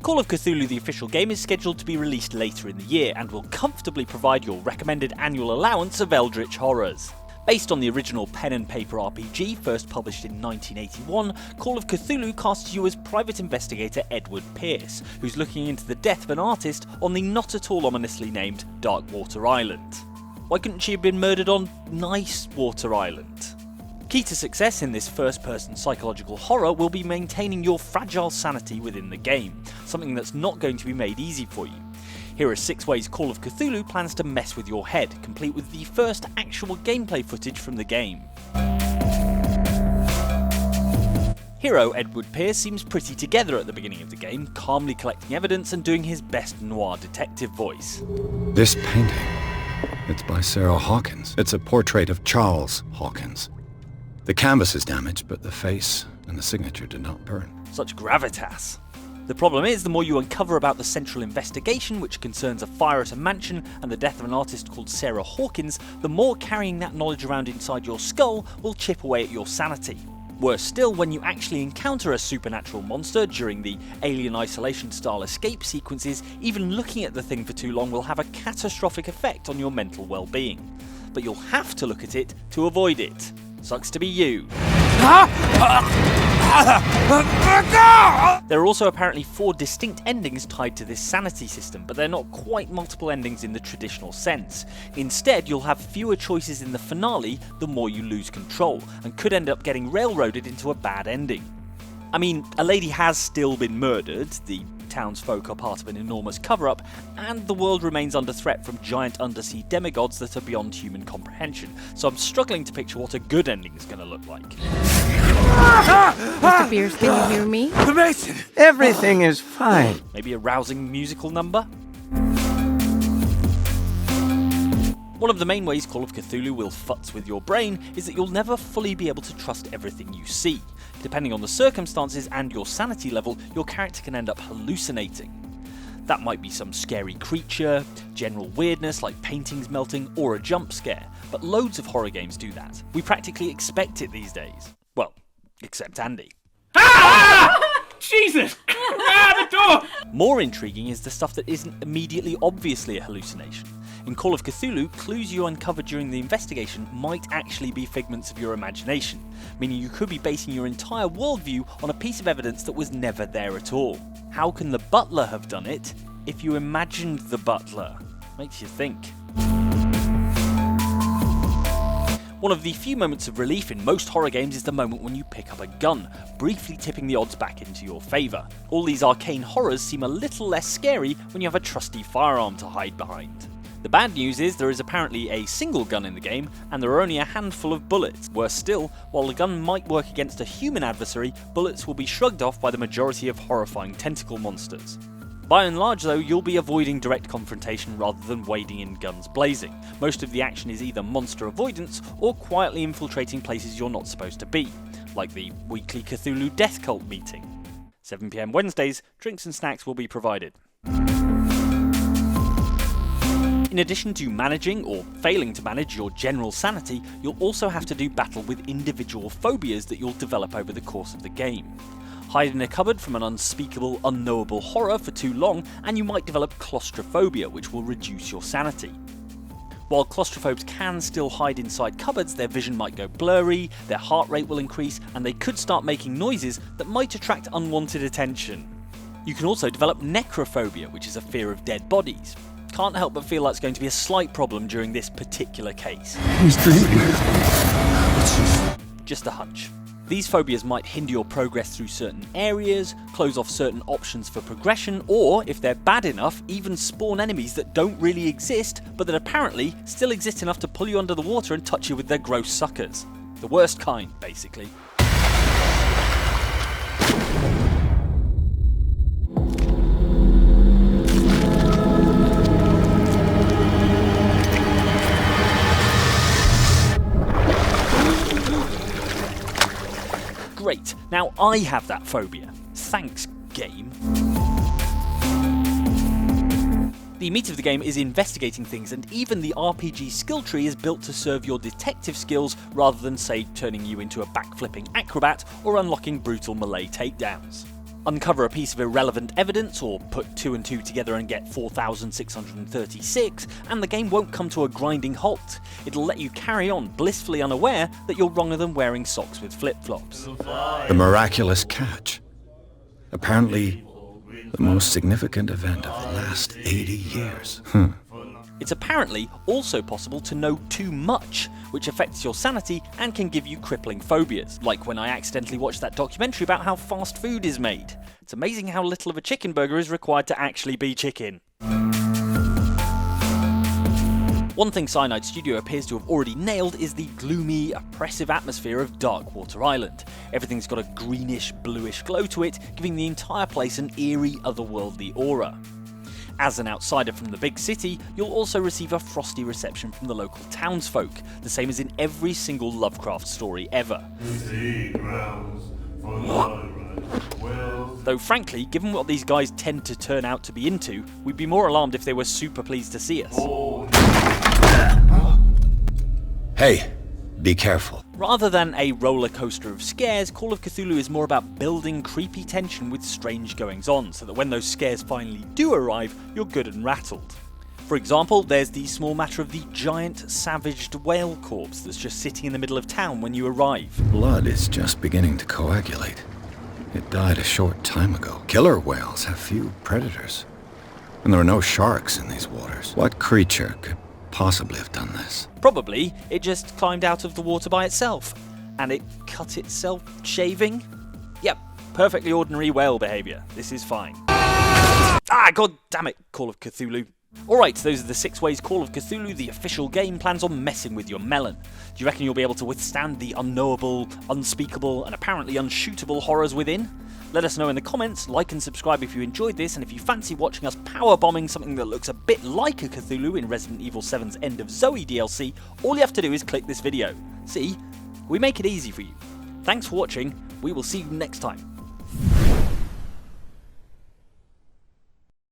Call of Cthulhu the official game is scheduled to be released later in the year and will comfortably provide your recommended annual allowance of eldritch horrors. Based on the original pen and paper RPG first published in 1981, Call of Cthulhu casts you as private investigator Edward Pierce, who's looking into the death of an artist on the not at all ominously named Darkwater Island. Why couldn't she have been murdered on Nice Water Island? Key to success in this first-person psychological horror will be maintaining your fragile sanity within the game, something that's not going to be made easy for you. Here are 6 ways Call of Cthulhu plans to mess with your head, complete with the first actual gameplay footage from the game. Hero Edward Pierce seems pretty together at the beginning of the game, calmly collecting evidence and doing his best noir detective voice. This painting, it's by Sarah Hawkins. It's a portrait of Charles Hawkins. The canvas is damaged, but the face and the signature did not burn. Such gravitas. The problem is, the more you uncover about the central investigation, which concerns a fire at a mansion and the death of an artist called Sarah Hawkins, the more carrying that knowledge around inside your skull will chip away at your sanity. Worse still, when you actually encounter a supernatural monster during the Alien Isolation style escape sequences, even looking at the thing for too long will have a catastrophic effect on your mental well-being. But you'll have to look at it to avoid it. Sucks to be you. There are also apparently 4 distinct endings tied to this sanity system, but they're not quite multiple endings in the traditional sense. Instead, you'll have fewer choices in the finale the more you lose control, and could end up getting railroaded into a bad ending. I mean, a lady has still been murdered, the townsfolk are part of an enormous cover-up, and the world remains under threat from giant undersea demigods that are beyond human comprehension, so I'm struggling to picture what a good ending is going to look like. Mr. Pierce, can you hear me? The Mason! Everything is fine. Maybe a rousing musical number? One of the main ways Call of Cthulhu will futz with your brain is that you'll never fully be able to trust everything you see. Depending on the circumstances and your sanity level, your character can end up hallucinating. That might be some scary creature, general weirdness like paintings melting, or a jump scare, but loads of horror games do that. We practically expect it these days. Well, except Andy. Jesus! The door! More intriguing is the stuff that isn't immediately obviously a hallucination. In Call of Cthulhu, clues you uncover during the investigation might actually be figments of your imagination, meaning you could be basing your entire worldview on a piece of evidence that was never there at all. How can the butler have done it if you imagined the butler? Makes you think. One of the few moments of relief in most horror games is the moment when you pick up a gun, briefly tipping the odds back into your favour. All these arcane horrors seem a little less scary when you have a trusty firearm to hide behind. The bad news is there is apparently a single gun in the game, and there are only a handful of bullets. Worse still, while the gun might work against a human adversary, bullets will be shrugged off by the majority of horrifying tentacle monsters. By and large though, you'll be avoiding direct confrontation rather than wading in guns blazing. Most of the action is either monster avoidance or quietly infiltrating places you're not supposed to be, like the weekly Cthulhu Death Cult meeting. 7 PM Wednesdays, drinks and snacks will be provided. In addition to managing, or failing to manage, your general sanity, you'll also have to do battle with individual phobias that you'll develop over the course of the game. Hide in a cupboard from an unspeakable, unknowable horror for too long, and you might develop claustrophobia, which will reduce your sanity. While claustrophobes can still hide inside cupboards, their vision might go blurry, their heart rate will increase, and they could start making noises that might attract unwanted attention. You can also develop necrophobia, which is a fear of dead bodies. Can't help but feel that's going to be a slight problem during this particular case. He's dreaming. Just a hunch. These phobias might hinder your progress through certain areas, close off certain options for progression, or, if they're bad enough, even spawn enemies that don't really exist, but that apparently still exist enough to pull you under the water and touch you with their gross suckers. The worst kind, basically. Great, now I have that phobia. Thanks, game. The meat of the game is investigating things, and even the RPG skill tree is built to serve your detective skills rather than, say, turning you into a backflipping acrobat or unlocking brutal melee takedowns. Uncover a piece of irrelevant evidence, or put 2 and 2 together and get 4,636, and the game won't come to a grinding halt. It'll let you carry on, blissfully unaware that you're wronger than wearing socks with flip-flops. The miraculous catch. Apparently, the most significant event of the last 80 years. It's apparently also possible to know too much, which affects your sanity and can give you crippling phobias, like when I accidentally watched that documentary about how fast food is made. It's amazing how little of a chicken burger is required to actually be chicken. One thing Cyanide Studio appears to have already nailed is the gloomy, oppressive atmosphere of Darkwater Island. Everything's got a greenish, bluish glow to it, giving the entire place an eerie, otherworldly aura. As an outsider from the big city, you'll also receive a frosty reception from the local townsfolk, the same as in every single Lovecraft story ever. Though frankly, given what these guys tend to turn out to be into, we'd be more alarmed if they were super pleased to see us. Hey, be careful. Rather than a roller coaster of scares, Call of Cthulhu is more about building creepy tension with strange goings-on, so that when those scares finally do arrive, you're good and rattled. For example, there's the small matter of the giant savaged whale corpse that's just sitting in the middle of town when you arrive. Blood is just beginning to coagulate. It died a short time ago. Killer whales have few predators, and there are no sharks in these waters. What creature could possibly have done this? Probably, it just climbed out of the water by itself. And it cut itself shaving? Yep, perfectly ordinary whale behaviour. This is fine. Ah, god damn it, Call of Cthulhu. Alright, those are the 6 ways Call of Cthulhu, the official game, plans on messing with your melon. Do you reckon you'll be able to withstand the unknowable, unspeakable, and apparently unshootable horrors within? Let us know in the comments, like and subscribe if you enjoyed this, and if you fancy watching us powerbombing something that looks a bit like a Cthulhu in Resident Evil 7's End of Zoe DLC, all you have to do is click this video. See? We make it easy for you. Thanks for watching, we will see you next time.